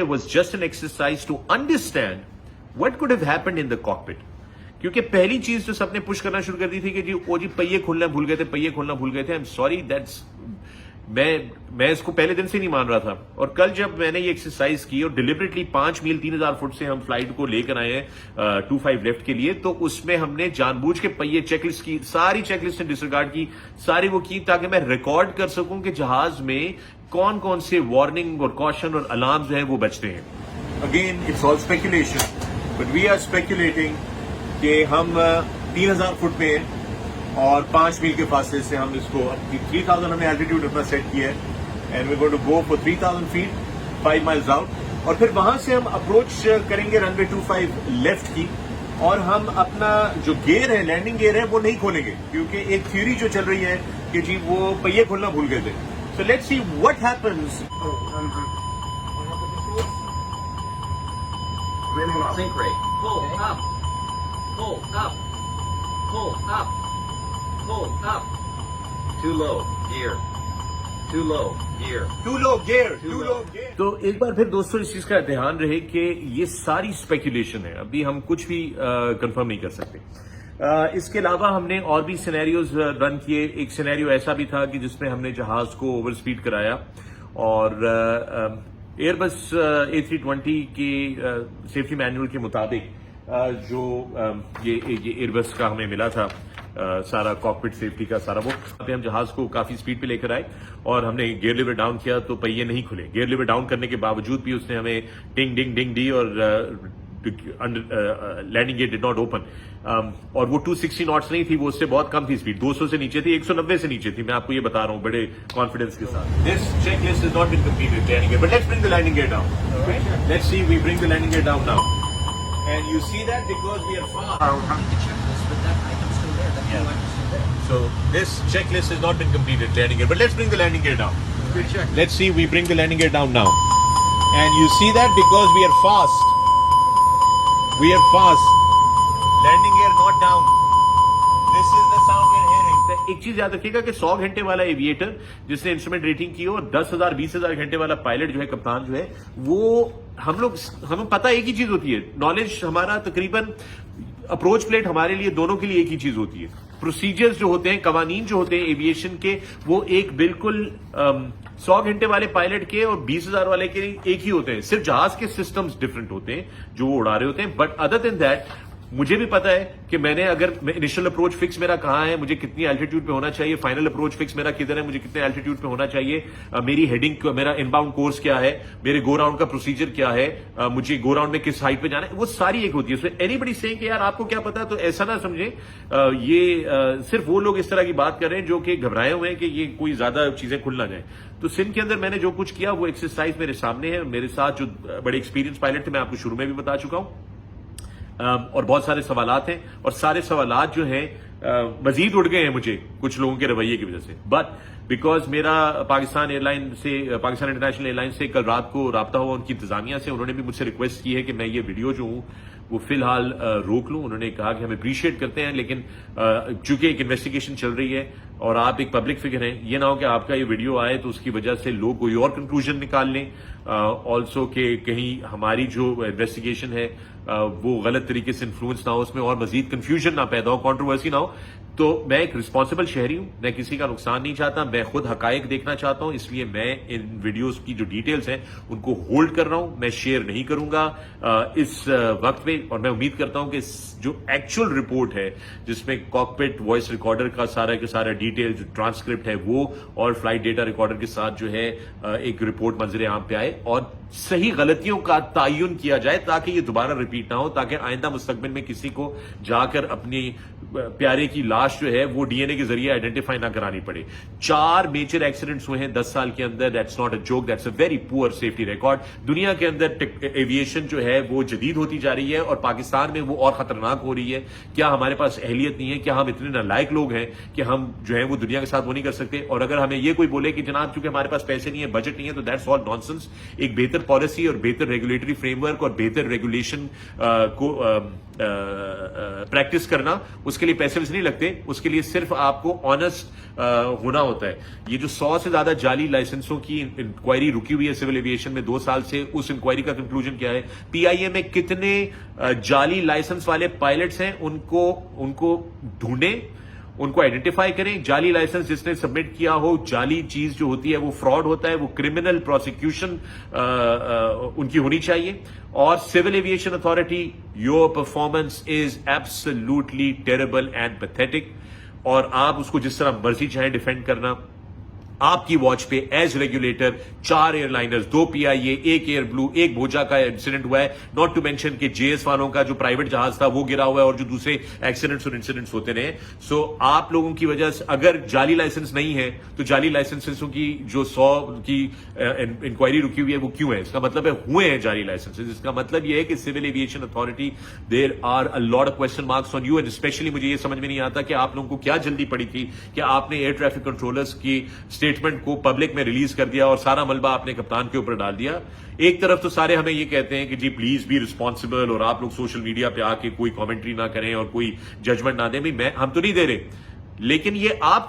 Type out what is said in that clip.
it was just an exercise to understand what could have happened in the cockpit. क्योंकि पहली चीज जो सबने पुश करना शुरू कर दी थी कि जी पहिए खोलना भूल गए थे, पहिए खोलना भूल गए थे. आई एम सॉरी, दैट्स मैं इसको पहले दिन से नहीं मान रहा था. और कल जब मैंने ये एक्सरसाइज की और डिलिबरेटली 5 मील 3000 फुट से हम फ्लाइट को लेकर आए हैं 25 लेफ्ट के लिए, तो उसमें हमने जानबूझ के पहिए चेकलिस्ट की, सारी चेकलिस्ट ने डिसरिगार्ड की, सारी वो की ताकि मैं रिकॉर्ड कर सकूं कि जहाज में कौन कौन से वार्निंग और कॉशन और अलार्म जो है वो बजते हैं. Again it's all speculation, but we are speculating कि हम 3000 फुट पे हैं और 5 मील के फासले से हम इसको 3000 हमने एल्टीट्यूड अपना सेट किया है and we going to go for 3000 feet 5 miles out. और फिर वहां से हम अप्रोच करेंगे रनवे 25 लेफ्ट की, और हम अपना जो गियर है, लैंडिंग गियर है, वो नहीं खोलेंगे क्योंकि एक थ्योरी जो चल रही है कि जी वो पहिए खोलना भूल गए थे. So let's see what happens. Sink rate. Pull up. Pull up. Pull up. Pull up. Too low. Gear. Too low. Gear. Too low gear. Too low gear. तो एक बार फिर दोस्तों इस चीज का ध्यान रहे कि ये सारी स्पेकुलेशन है, अभी हम कुछ भी कंफर्म नहीं कर सकते. इसके अलावा हमने और भी सिनेरियोज रन किए. एक सिनेरियो ऐसा भी था कि जिसमें हमने जहाज को ओवर स्पीड कराया और एयरबस A320 के सेफ्टी मैनुअल के मुताबिक जो ये एयरबस का हमें मिला था सारा कॉकपिट सेफ्टी का सारा, वो पे हम जहाज को काफी स्पीड पे लेकर आए और हमने गियर लीवर डाउन किया तो पहिए नहीं खुले. गियर लीवर डाउन करने के बावजूद भी उसने हमें टिंग डिंग डिंग दी और landing gear did not open. और वो 260 नॉट्स नहीं थी, वो उससे बहुत कम थी स्पीड, 200 से नीचे थी, 190 से नीचे थी. मैं आपको ये बता रहा हूँ बड़े कॉन्फिडेंस के साथ. This checklist is not been completed landing gear, but let's bring the landing gear down. Let's see, we bring the landing gear down now. And you see that because we are fast. Having the checklist, but that item's still there. That new item's still there. So this checklist has not been completed, landing gear. But let's bring the landing gear down. Good check. Let's see, we bring the landing gear down now. And you see that because we are fast. We are fast. Landing gear not down. This is the sound we're hearing. एक चीज याद रखिएगा कि 100 घंटे वाला aviator जिसने instrument rating की और 10,000 20,000 घंटे वाला पायलट जो है, कप्तान जो है, वो हमें पता एक ही चीज होती है. नॉलेज हमारा तकरीबन, अप्रोच प्लेट हमारे लिए दोनों के लिए एक ही चीज होती है. प्रोसीजर्स जो होते हैं, कवानीन जो होते हैं एविएशन के, वो एक बिल्कुल 100 घंटे वाले पायलट के और 20,000 वाले के एक ही होते हैं. सिर्फ जहाज के सिस्टम्स डिफरेंट होते हैं जो वो उड़ा रहे होते हैं. बट अदर देन दैट मुझे भी पता है कि मैंने अगर इनिशियल अप्रोच फिक्स मेरा कहां है, मुझे कितनी एल्टीट्यूड पे होना चाहिए, फाइनल अप्रोच फिक्स मेरा किधर है, मुझे कितने एल्टीट्यूड पे होना चाहिए, मेरी हेडिंग, मेरा इनबाउंड कोर्स क्या है, मेरे गो राउंड का प्रोसीजर क्या है, मुझे गो राउंड में किस हाइट पे जाना है, वो सारी एक होती है. सो एनीबडी सेइंग कि यार आपको क्या पता, तो ऐसा ना समझे. ये सिर्फ वो लोग इस तरह की बात कर रहे हैं जो कि घबराए हुए हैं कि ये कोई ज्यादा चीजें खुल ना जाए. तो सिंध के अंदर मैंने जो कुछ किया वो एक्सरसाइज मेरे सामने है. मेरे साथ जो बड़े एक्सपीरियंस पायलट थे, मैं आपको शुरू में भी बता चुका हूं, और बहुत सारे सवालात हैं और सारे सवालात जो हैं मजीद उड़ गए हैं मुझे कुछ लोगों के रवैये की वजह से. बट बिकॉज मेरा पाकिस्तान इंटरनेशनल एयरलाइन से कल रात को राब्ता हुआ उनकी इंतजामिया से, उन्होंने भी मुझसे रिक्वेस्ट की है कि मैं ये वीडियो जो हूं वो फिलहाल रोक लूं. उन्होंने कहा कि हम अप्रिशिएट करते हैं, लेकिन चूंकि एक इन्वेस्टिगेशन चल रही है और आप एक पब्लिक फिगर हैं, ये ना हो कि आपका ये वीडियो आए तो उसकी वजह से लोग कोई और कंक्लूजन निकाल लें. ऑल्सो कि कहीं हमारी जो इन्वेस्टिगेशन है वो गलत तरीके से इन्फ्लुएंस ना हो, उसमें और मजीद कंफ्यूजन ना पैदा हो, कंट्रोवर्सी ना हो. तो मैं एक रिस्पॉन्सिबल शहरी हूं, मैं किसी का नुकसान नहीं चाहता, मैं खुद हकायक देखना चाहता हूं, इसलिए मैं इन वीडियोस की जो डिटेल्स हैं उनको होल्ड कर रहा हूं, मैं शेयर नहीं करूंगा इस वक्त में. और मैं उम्मीद करता हूं कि जो एक्चुअल रिपोर्ट है जिसमें कॉकपिट वॉइस रिकॉर्डर का सारा डिटेल, जो ट्रांसक्रिप्ट है वो, और फ्लाइट डेटा रिकॉर्डर के साथ जो है एक रिपोर्ट मंजर आम पे आए और सही गलतियों का तयन किया जाए ताकि ये दोबारा रिपीट ना हो, ताकि आइंदा मुस्तकबिल में किसी को जाकर अपनी प्यारे की लाश जो है वो डीएनए के जरिए आइडेंटिफाई ना करानी पड़े. 4 मेजर एक्सीडेंट्स हुए हैं 10 साल के अंदर. That's not a joke, that's a very poor safety record. दुनिया के अंदर एविएशन जो है वो जदीद होती जा रही है और पाकिस्तान में वो और खतरनाक हो रही है. क्या हमारे पास अहलियत नहीं है? क्या हम इतने नालायक लोग हैं कि हम जो है वो दुनिया के साथ वो नहीं कर सकते? और अगर हमें ये कोई बोले कि जनाब चूंकि हमारे पास पैसे नहीं है, बजट नहीं है, तो दैट्स ऑल नॉनसेंस. एक बेहतर पॉलिसी और बेहतर रेगुलेटरी फ्रेमवर्क और बेहतर रेगुलेशन को پریکٹس کرنا، اس کے لیے پیسے نہیں لگتے، اس کے لیے صرف آپ کو آنےسٹ ہونا ہوتا ہے. یہ جو 100 سے زیادہ جعلی لائسنسوں کی انکوائری رکی ہوئی ہے سول ایویشن میں 2 سال سے، اس انکوائری کا کنکلوژن کیا ہے؟ پی آئی اے میں کتنے جعلی لائسنس والے پائلٹس ہیں ان کو ڈھونڈیں، ان کو آئیڈینٹیفائی کریں. جعلی لائسنس جس نے سبمٹ کیا ہو، جعلی چیز جو ہوتی ہے وہ فراڈ ہوتا ہے، وہ کرمنل پروسیکیوشن ان کی ہونی چاہیے. اور civil aviation authority, your performance is absolutely terrible and pathetic, اور آپ اس کو جس طرح مرضی چاہیں ڈیفینڈ کرنا. آپ کی واچ پہ ایز ریگولیٹر 4 ایئر لائنرز، 2 پی آئی اے، 1 ایئر بلو، 1 بھوجا کا انسیڈنٹ ہوا ہے. ناٹ ٹو مینشن کہ جے ایس والوں کا جو پرائیویٹ جہاز تھا وہ گرا ہوا ہے، اور جو دوسرے ایکسیڈنٹس اور انسیڈنٹس ہوتے رہے. سو آپ لوگوں کی وجہ سے اگر جعلی لائسنس نہیں ہے تو جعلی لائسنسوں کی جو 100 کی انکوائری رکی ہوئی ہے وہ کیوں ہے؟ اس کا مطلب ہے ہوئے ہیں جعلی لائسنس. اس کا مطلب یہ ہے کہ civil aviation authority, there are a lot of question marks on you. And especially مجھے یہ سمجھ میں نہیں آتا کہ آپ لوگوں کو کیا جلدی پڑی تھی کہ آپ نے ایئر ٹریفک کنٹرولرز کی اسٹیٹمنٹ کو پبلک میں ریلیز کر دیا اور سارا ملبہ آپ نے کپتان کے اوپر ڈال دیا. ایک طرف تو سارے ہمیں یہ کہتے ہیں کہ جی پلیز بی ریسپانسبل، اور آپ لوگ سوشل میڈیا پہ آ کے کوئی کامنٹری نہ کریں اور کوئی ججمنٹ نہ دیں. ہم تو نہیں دے رہے، لیکن یہ آپ